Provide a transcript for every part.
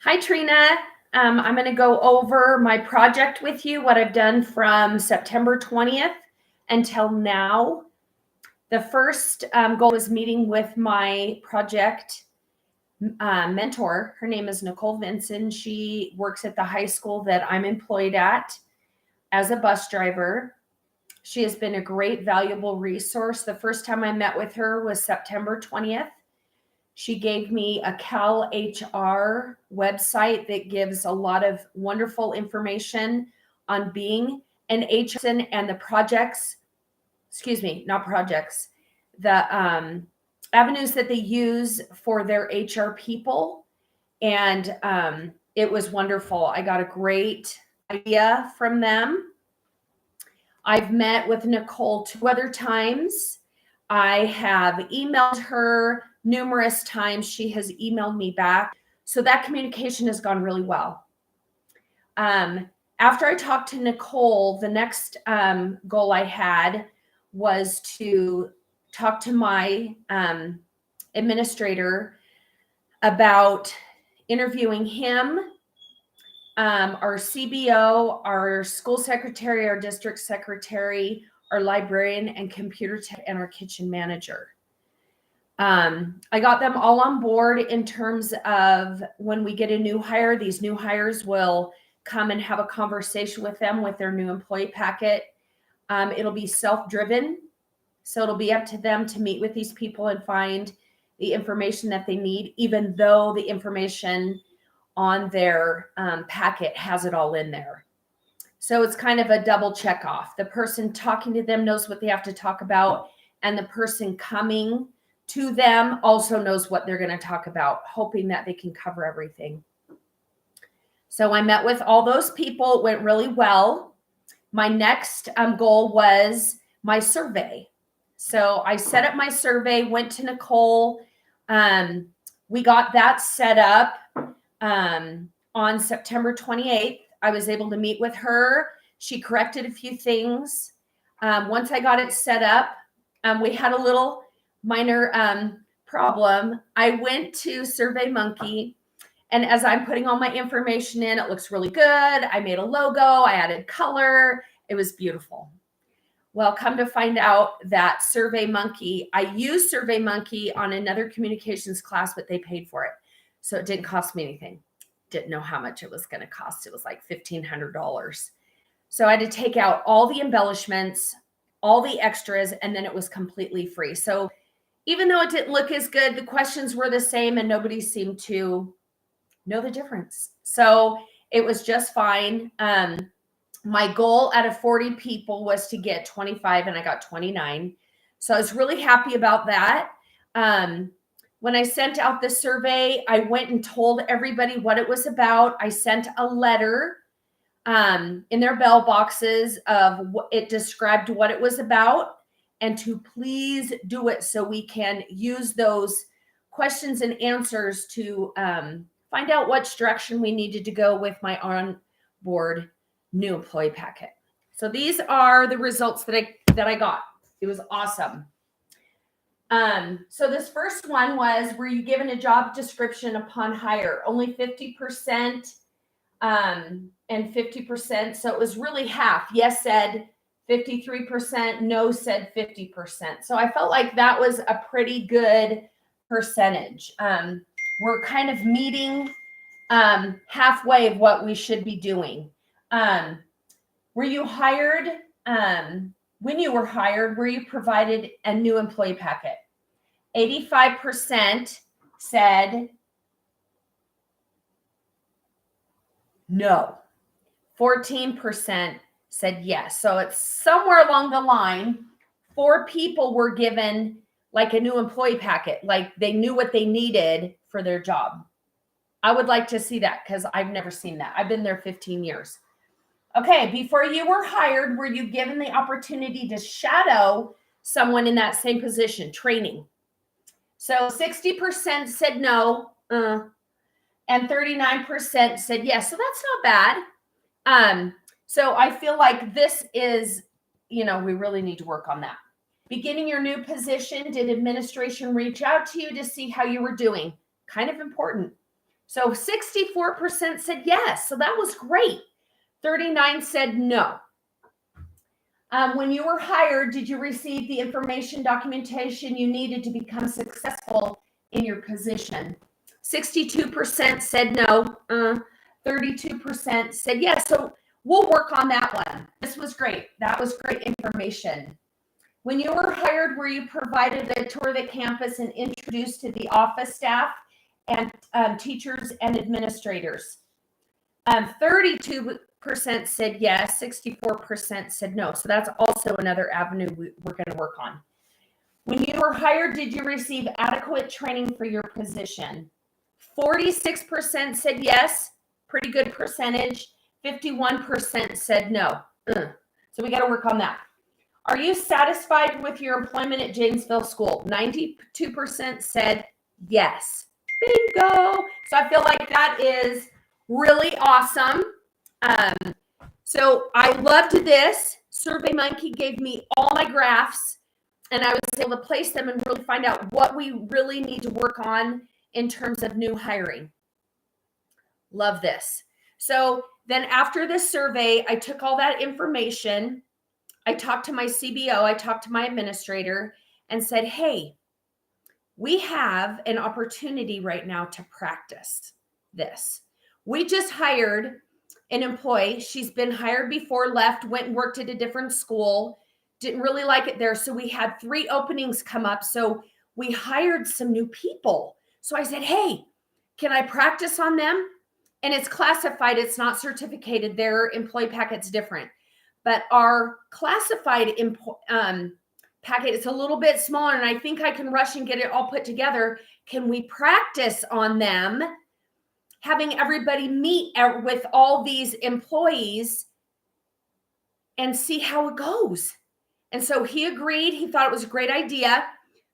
Hi, Trina. I'm going to go over my project with you, what I've done from September 20th until now. The first goal was meeting with my project mentor. Her name is Nicole Vinson. She works at the high school that I'm employed at as a bus driver. She has been a great, valuable resource. The first time I met with her was September 20th. She gave me a Cal HR website that gives a lot of wonderful information on being an HR and the projects, not projects, the avenues that they use for their HR people. And it was wonderful. I got a great idea from them. I've met with Nicole 2 other times. I have emailed her numerous times. She has emailed me back. So that communication has gone really well. After I talked to Nicole, the next goal I had was to talk to my administrator about interviewing him, our CBO, our school secretary, our district secretary, our librarian, and computer tech, and our kitchen manager. I got them all on board in terms of when we get a new hire, these new hires will come and have a conversation with them with their new employee packet. It'll be self-driven. So it'll be up to them to meet with these people and find the information that they need, even though the information on their packet has it all in there. So it's kind of a double check off. The person talking to them knows what they have to talk about, and the person coming to them also knows what they're going to talk about, hoping that they can cover everything. So I met with all those people. It went really well. My next goal was my survey. So I set up my survey, went to Nicole. We got that set up on September 28th. I was able to meet with her. She corrected a few things. Once I got it set up, we had a little minor problem. I went to SurveyMonkey, and as I'm putting all my information in, it looks really good. I made a logo, I added color. It was beautiful. Well, come to find out that SurveyMonkey, I used SurveyMonkey on another communications class, but they paid for it. So it didn't cost me anything. Didn't know how much it was going to cost. It was like $1,500. So I had to take out all the embellishments, all the extras, and then it was completely free. So even though it didn't look as good, the questions were the same and nobody seemed to know the difference. So it was just fine. My goal out of 40 people was to get 25, and I got 29. So I was really happy about that. When I sent out the survey, I went and told everybody what it was about. I sent a letter in their bell boxes of what it described what it was about, and to please do it so we can use those questions and answers to find out which direction we needed to go with my on-board new employee packet. So these are the results that I got. It was awesome. So this first one was, were you given a job description upon hire? Only 50% and 50%. So it was really half. Yes said 53%, no said 50%. So I felt like that was a pretty good percentage. We're kind of meeting halfway of what we should be doing. Were you hired? When you were hired, were you provided a new employee packet? 85% said no. 14% said yes. So it's somewhere along the line. 4 people were given like a new employee packet, like they knew what they needed for their job. I would like to see that because I've never seen that. I've been there 15 years. Okay, before you were hired, were you given the opportunity to shadow someone in that same position, training? So 60% said no, and 39% said yes. So that's not bad. So I feel like this is, we really need to work on that. Beginning your new position, did administration reach out to you to see how you were doing? Kind of important. So 64% said yes. So that was great. 39 said no. When you were hired, did you receive the information documentation you needed to become successful in your position? 62% said no. 32% said yes. So we'll work on that one. This was great. That was great information. When you were hired, were you provided a tour of the campus and introduced to the office staff and teachers and administrators? 32% said yes, 64% said no. So that's also another avenue we're going to work on. When you were hired, did you receive adequate training for your position? 46% said yes, pretty good percentage. 51% said no. So we got to work on that. Are you satisfied with your employment at Janesville School? 92% said yes. Bingo. So I feel like that is really awesome. So I loved this. SurveyMonkey gave me all my graphs, and I was able to place them and really find out what we really need to work on in terms of new hiring. Love this. So then after this survey, I took all that information. I talked to my CBO, I talked to my administrator and said, hey, we have an opportunity right now to practice this. We just hired an employee. She's been hired before, left, went and worked at a different school, didn't really like it there. So we had 3 openings come up. So we hired some new people. So I said, hey, can I practice on them? And it's classified. It's not certificated. Their employee packet's different. But our classified packet is a little bit smaller, and I think I can rush and get it all put together. Can we practice on them, having everybody meet with all these employees and see how it goes? And so he agreed. He thought it was a great idea.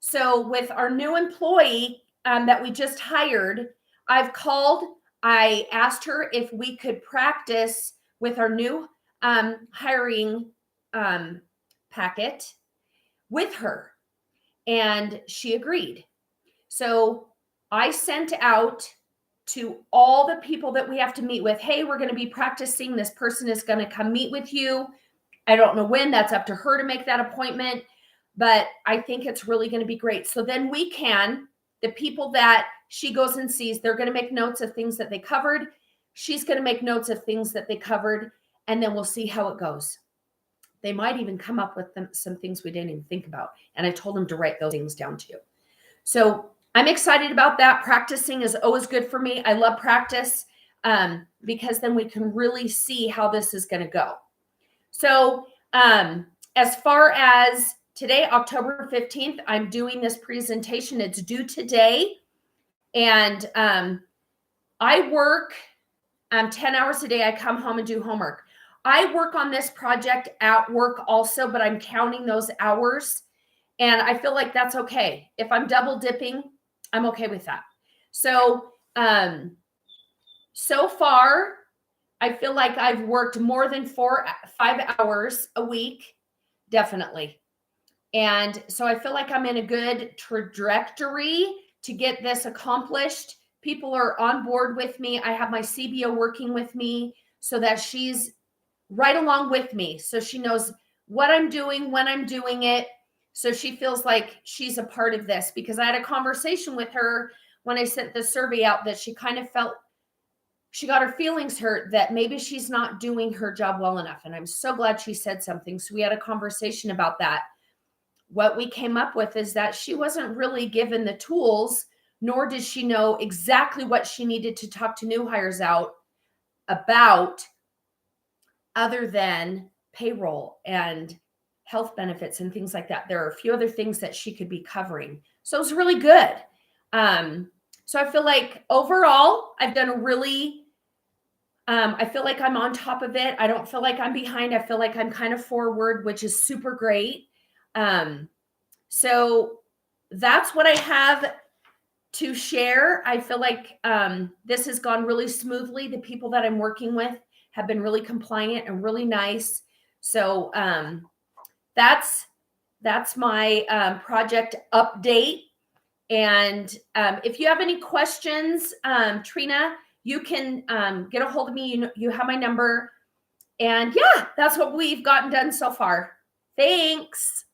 So with our new employee that we just hired, I've called. I asked her if we could practice with our new hiring packet with her, and she agreed. So I sent out to all the people that we have to meet with, hey, we're going to be practicing. This person is going to come meet with you. I don't know when. That's up to her to make that appointment, but I think it's really going to be great. So then we can, the people that she goes and sees, they're going to make notes of things that they covered. She's going to make notes of things that they covered. And then we'll see how it goes. They might even come up with some things we didn't even think about. And I told them to write those things down too. So I'm excited about that. Practicing is always good for me. I love practice because then we can really see how this is going to go. So as far as today, October 15th, I'm doing this presentation. It's due today. And I work 10 hours a day. I come home and do homework. I work on this project at work also, but I'm counting those hours. And I feel like that's okay. If I'm double dipping, I'm okay with that. So, so far, I feel like I've worked more than 5 hours a week, definitely. And so I feel like I'm in a good trajectory to get this accomplished. People are on board with me. I have my CBO working with me so that she's right along with me. So she knows what I'm doing, when I'm doing it. So she feels like she's a part of this, because I had a conversation with her when I sent the survey out that she kind of felt she got her feelings hurt that maybe she's not doing her job well enough. And I'm so glad she said something. So we had a conversation about that. What we came up with is that she wasn't really given the tools, nor did she know exactly what she needed to talk to new hires out about, other than payroll and health benefits and things like that. There are a few other things that she could be covering. So it was really good. So I feel like overall, I've done a really, I feel like I'm on top of it. I don't feel like I'm behind. I feel like I'm kind of forward, which is super great. So that's what I have to share. I feel like this has gone really smoothly. The people that I'm working with have been really compliant and really nice. So that's my project update. And if you have any questions, Trina, you can get a hold of me. You have my number. And yeah, that's what we've gotten done so far. Thanks.